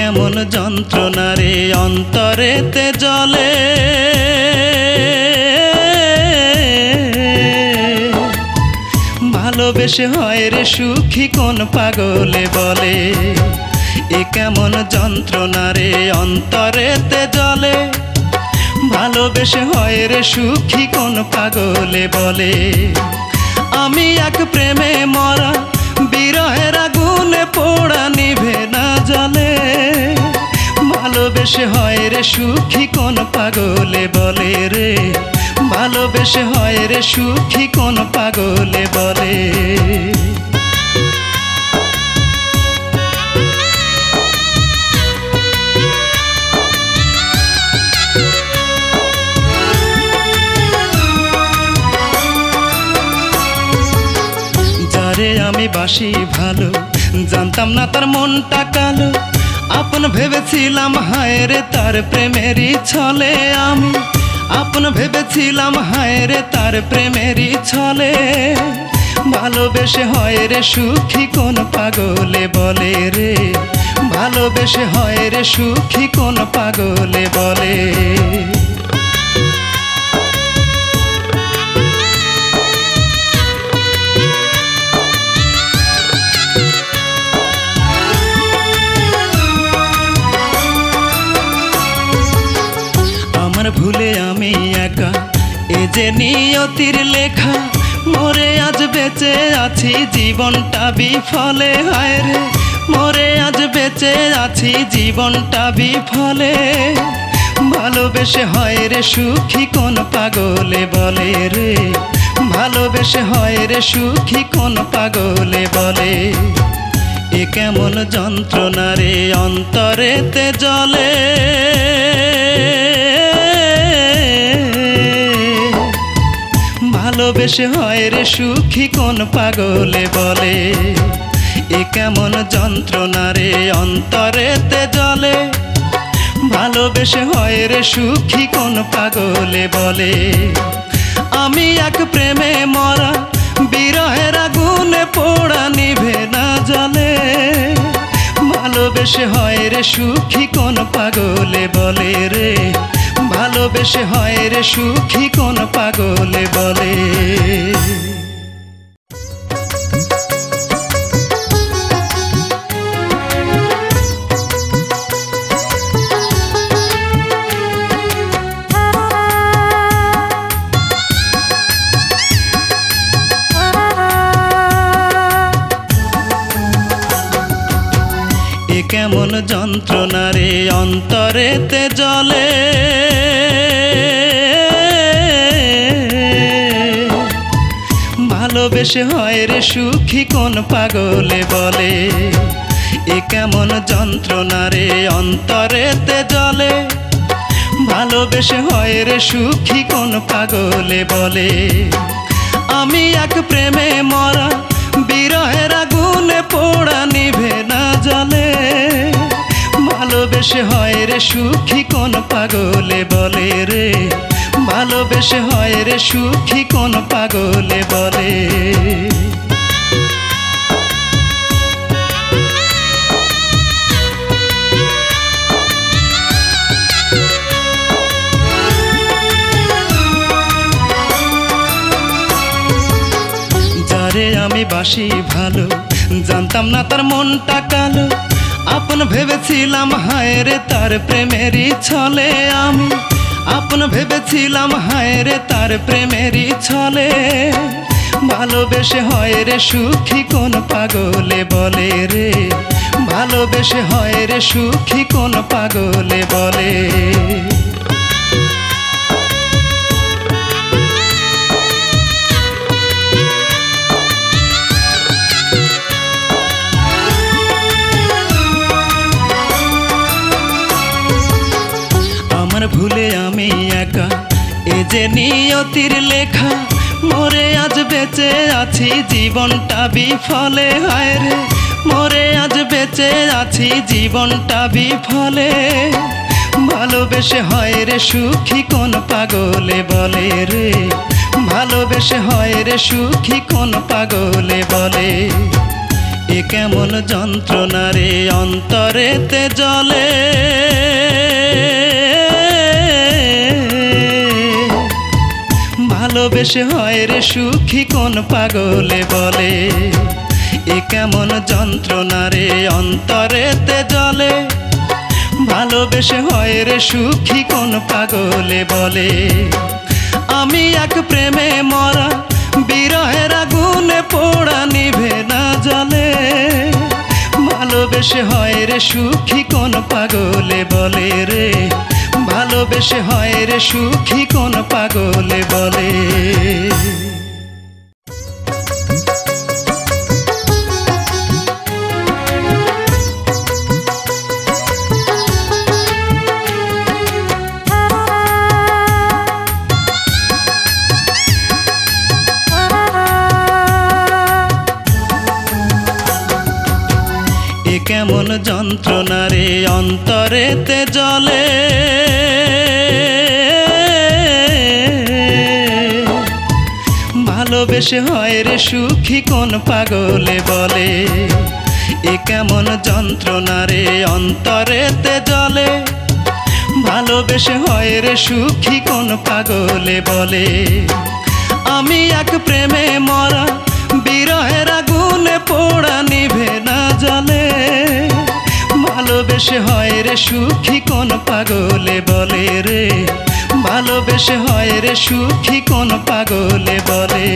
কেমন যন্ত্রণা রে অন্তরেতে জ্বলে, ভালোবেসে হয় রে সুখী কোন পাগলে বলে। এ কেমন যন্ত্রণা রে অন্তরেতে জ্বলে, ভালোবেসে হয় রে সুখী কোন পাগলে বলে। আমি এক প্রেমে মরা, বিরহের আগুনে পোড়া, নিভে না জ্বলে, ভালোবেসে হয় রে সুখী কোন পাগলে বলে রে, ভালোবেসে হয় রে সুখী কোন পাগলে বলে। যারে আমি বাসি ভালো, জানতাম না তার মনটা কালো, আপন ভেবেছিলাম হায় রে তার প্রেমেরই ছলে। আমি আপন ভেবেছিলাম হায় রে তার প্রেমেরই ছলে, ভালোবেসে হয় রে সুখী কোন পাগলে বলে রে, ভালোবেসে হয় রে সুখী কোন পাগলে বলে। ভুলে আমি একা, এ যে নিয়তির লেখা, মরে আজ বেঁচে আছি জীবনটা বিফলে। হায় রে মরে আজ বেঁচে আছি জীবনটা বিফলে, ভালোবেসে হয় রে সুখী কোন পাগলে বলে রে, ভালোবেসে হয় রে সুখী কোন পাগলে বলে। এ কেমন যন্ত্রণা রে অন্তরেতে জ্বলে, ভালোবেসে হয় রে সুখী কোন পাগলে বলে। এ কেমন যন্ত্রণা রে অন্তরেতে জ্বলে, ভালোবেসে হয় রে সুখী কোন পাগলে বলে। আমি এক প্রেমে মরা, বিরহের আগুনে পোড়া, নিভে না জ্বলে, ভালোবেসে হয় রে সুখী কোন পাগলে বলে রে, ভালোবেসে হয় রে সুখী কোন পাগলে বলে। এ কেমন যন্ত্রণা রে অন্তরেতে জ্বলে, ভালোবেসে হয় রে সুখী কোন পাগলে বলে। এ কেমন যন্ত্রণা রে অন্তরেতে জ্বলে, ভালোবেসে হয় রে সুখী কোন পাগলে বলে। আমি এক প্রেমে মরা, বিরহের আগুনে পোড়া, নিভে না জ্বলে, ভালোবেসে হয় রে সুখী কোন পাগলে বলে রে, ভালোবেসে হয় রে সুখী কোন পাগলে বলে। যারে আমি বাসি ভালো, জানতাম না তার মনটা কালো, আপন ভেবেছিলাম হায় রে তার প্রেমেরই ছলে। আমি আপন ভেবেছিলাম হায় রে তার প্রেমেরই ছলে, ভালোবেসে হয় রে সুখী কোন পাগলে বলে রে, ভালোবেসে হয় রে সুখী কোন পাগলে বলে। ভুলে আমি একা, এ যে নিয়তির লেখা, মরে আজ বেঁচে আছি জীবনটা বিফলে। হায় রে মরে আজ বেঁচে আছি জীবনটা বিফলে, ভালোবেসে হয় রে সুখী কোন পাগলে বলে রে, ভালোবেসে হয় রে সুখী কোন পাগলে বলে। এ এ কেমন যন্ত্রণা রে অন্তরেতে জ্বলে, ভালোবেসে হয় রে সুখী কোন পাগলে বলে। এ কেমন যন্ত্রণা রে অন্তরেতে জ্বলে, ভালোবেসে হয় রে সুখী কোন পাগলে বলে। আমি এক প্রেমে মরা বিরহের আগুনে পোড়া নিভে না জ্বলে, ভালোবেসে হয় রে সুখী কোন পাগলে বলে রে, ভালোবেসে হয় রে সুখী কোন পাগলে বলে। এ কেমন যন্ত্রণা রে অন্তরেতে জ্বলে, ভালোবেসে হয় রে সুখী কোন পাগলে বলে। এ কেমন যন্ত্রণা রে অন্তরেতে জ্বলে, ভালোবেসে হয় রে সুখী কোন পাগলে বলে। আমি এক প্রেমে মরা বিরহের আগুনে পোড়া নিভে না জ্বলে, ভালোবেসে হয় রে সুখী কোন পাগলে বলে রে, ভালোবেসে হয় রে সুখী কোন পাগলে বলে।